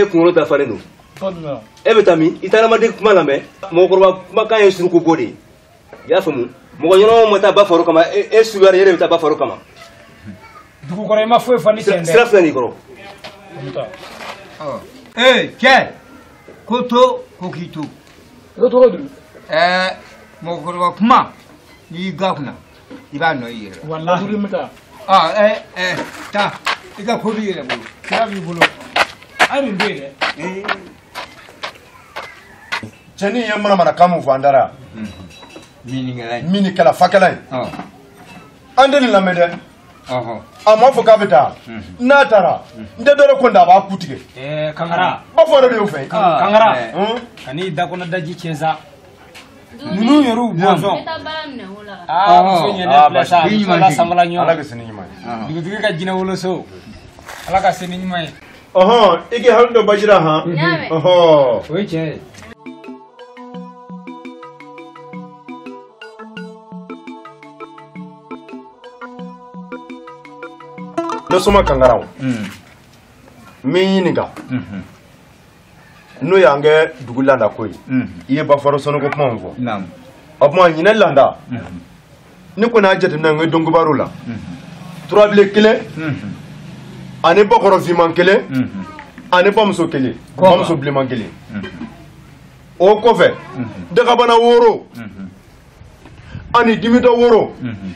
que kuŋolo dafalen don e bɛ taa min i taara manden kuma lamɛn mɔgɔkɔrɔba kumakan ye suruku ko de ye i y'a faamu mɔgɔ ɲɛnama ma taa ba faro kama e suyara yɛrɛ bɛ taa ba faro kama dugukɔrɔ i ma foyi fɔ ni cɛ sira filɛ nin kɔrɔ cɛ ko to ko k'i to o tɔgɔ dun mɔgɔkɔrɔba kuma n'i y'i ga kunna i b'a nɔ i yɛrɛ walahi n bɛ taa taa i ka ko b'i yɛrɛ bolo sira b'i bolo hali nin bɛ yen dɛ cɛnin ye mana kan mun fɔ an dara minikɛla fakɛla ye an tɛ nin lamɛn dɛ a m'a fɔ k'a bɛ taa n'a taara n tɛ dɔ ko a b'a ku tigɛ kankara ba fɔ dɔ de y'o fɛ kankara ka n'i da kɔnɔ daji tiɲɛ sa ninnu yɛrɛ bɔnsɔn muso ɲɛnen filɛ sa ala samala ɲɔ ala ka sini ɲuman ye dugutigi ka jinɛ woloso ala ka sini ɲuman ye i k'i hakili dɔ bajira han o ye tiɲɛ ye ne soma kankaraw n bɛ ɲininka n'o y'an kɛ dugu landa ko ye i ye bafaro sɔnniko kuma min fɔ o tuma ɲinɛ landa ne kɔni y'a jateminɛ n ye dɔnkibaru la turabile kelen ani bakɔrɔ finman kelen ani bamuso kelen bamuso bilenman kelen o kɔfɛ dagabana woro ani dimitɔ woro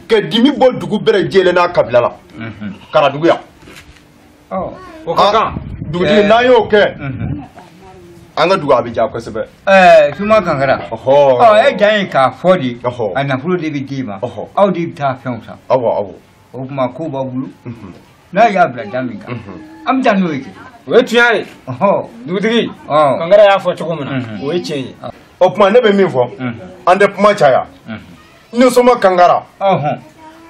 ka dimi bɔ dugu bɛrɛ jɛlen n'a kabila la karadugu yan o ka kan dugutigi n'an y'o kɛ an ka dugu a bɛ diya kosɛbɛ suma kankara e dan ye k'a fɔ de a nafolo de bɛ d'i ma aw de bɛ taa fɛnw san awɔ o tuma ko b'aw bolo n'a y'a bila da min kan an bɛ taa n'o ye o ye tiɲɛ ye dugutigi kankara y'a fɔ cogo min na o ye tiɲɛ ye o tuma ne bɛ min fɔ an tɛ kuma caya ni soma kankara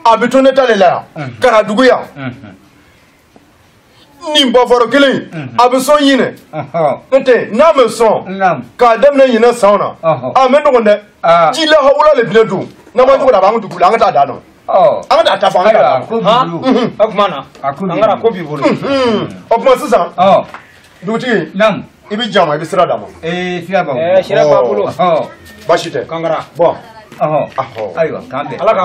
a bɛ to ne ta de la yan karadugu yan nin bafaro kelen a bɛ sɔn ɲinɛ n'o tɛ n'a bɛ sɔn k'a daminɛ ɲinɛ san na a bɛ nɔgɔn dɛ ji lahawula le bilen dun n'an ma cogo la a b'an dugu la an ka taa da dɔn an ka taa ta fɔ an ka taa da o tuma na kankara ko b'i bolo o tuma sisan dugutigi i bɛ jan ma i bɛ sira d'a ma sira b'a bolo baasi tɛ kankara bɔn ayiwa k'an bɛn ala ka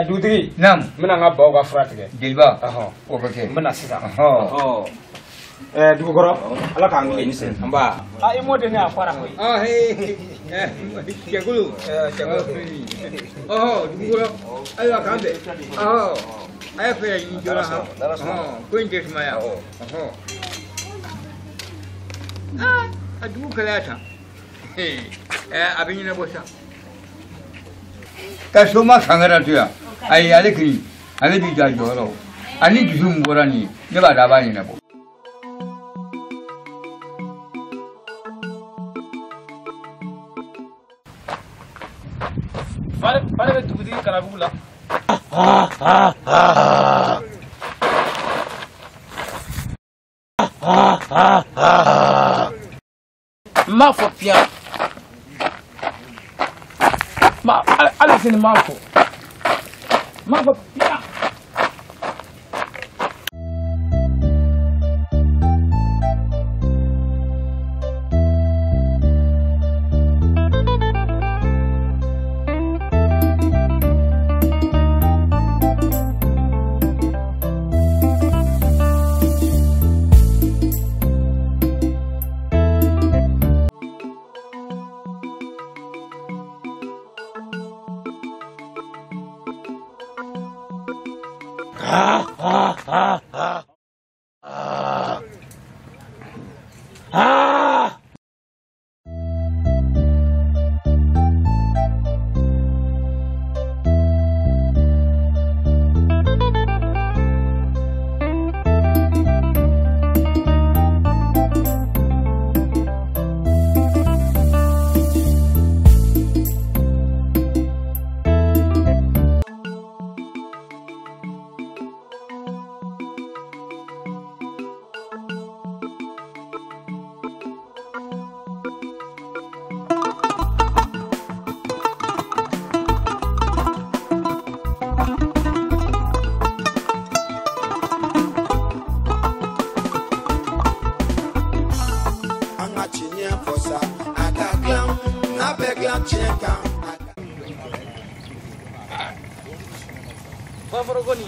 dugutigi n bɛna n ka baw ka fura tigɛ jeliba o bɛ kɛ n bɛna sisan dugukɔrɔ ala k'an kile ni sen nba i m'o de ne a fara koyi cɛkulu dugukɔrɔ ayiwa k'an bɛn a ye fɛɛrɛ ɲini joona ko in tɛ sumaya a dugu kalaya tan a bɛ ɲɛnabɔ sa ka soma kankara to yan ayi ale kiri ale b'i jɔ a jɔyɔrɔ ani dusu min bɔra nin ye ne b'a dɔn a b'a ɲɛnabɔ fale bɛ dugutigi kalabugu la n m'a fɔ piya hali sini n m'a fɔ piya Bafaro kɔni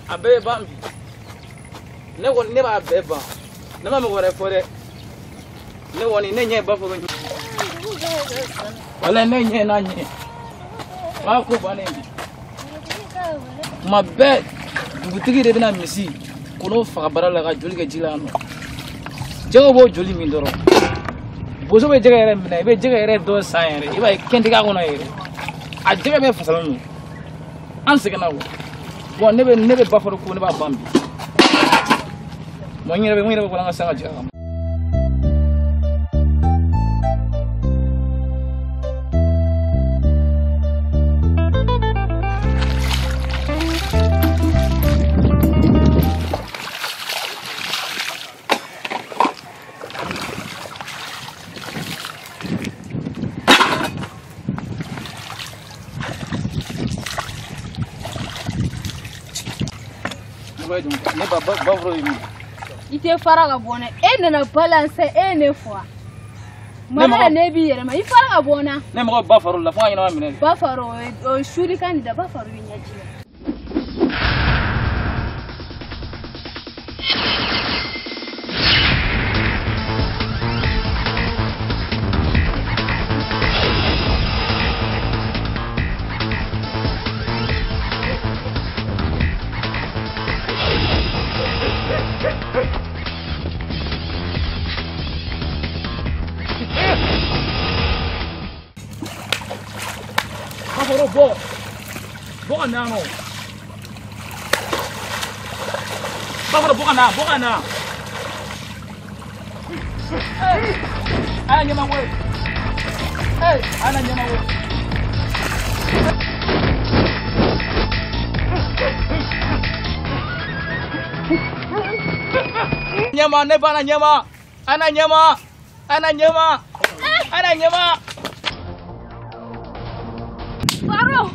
a bɛɛ ban bi ne kɔni ne b'a bɛɛ ban ne ma mɔgɔ wɛrɛ fɔ dɛ ne kɔni ne ɲɛ Bafaro ɲɛ wala ne ɲɛ n'a ɲɛ b'a ko bannen bi kuma bɛɛ dugutigi de bɛna misi kolo faga bara la ka joli kɛ ji la yan nɔ jɛgɛ b'o joli min dɔrɔn boso bɛ jɛgɛ yɛrɛ minɛ i bɛ jɛgɛ yɛrɛ dɔ san yɛrɛ i b'a ye kɛntigɛ kɔnɔ yɛrɛ a jɛgɛ bɛ fasalen don an sɛgɛnna o bon ne bɛ Bafaro ko ne b'a ban bi bon n yɛrɛ bɛ ko an ka san ka jɛgɛ kan ne ba Bafaro yi ite fara ka bɔnɛ e nana balance e ne fɔ mama ne bi yɛrɛ ma I fara ka bɔna ne mɔgɔ Bafaro la fo a ɲɛna minɛ Bafaro o shuri kan da Bafaro yi ɲɛji Bafaro bɔ ka na nɔ Bafaro bɔ ka na ana ɲɛma koyi ana ɲɛma koyi ɲɛma ne bana ɲɛma ana ɲɛma Faro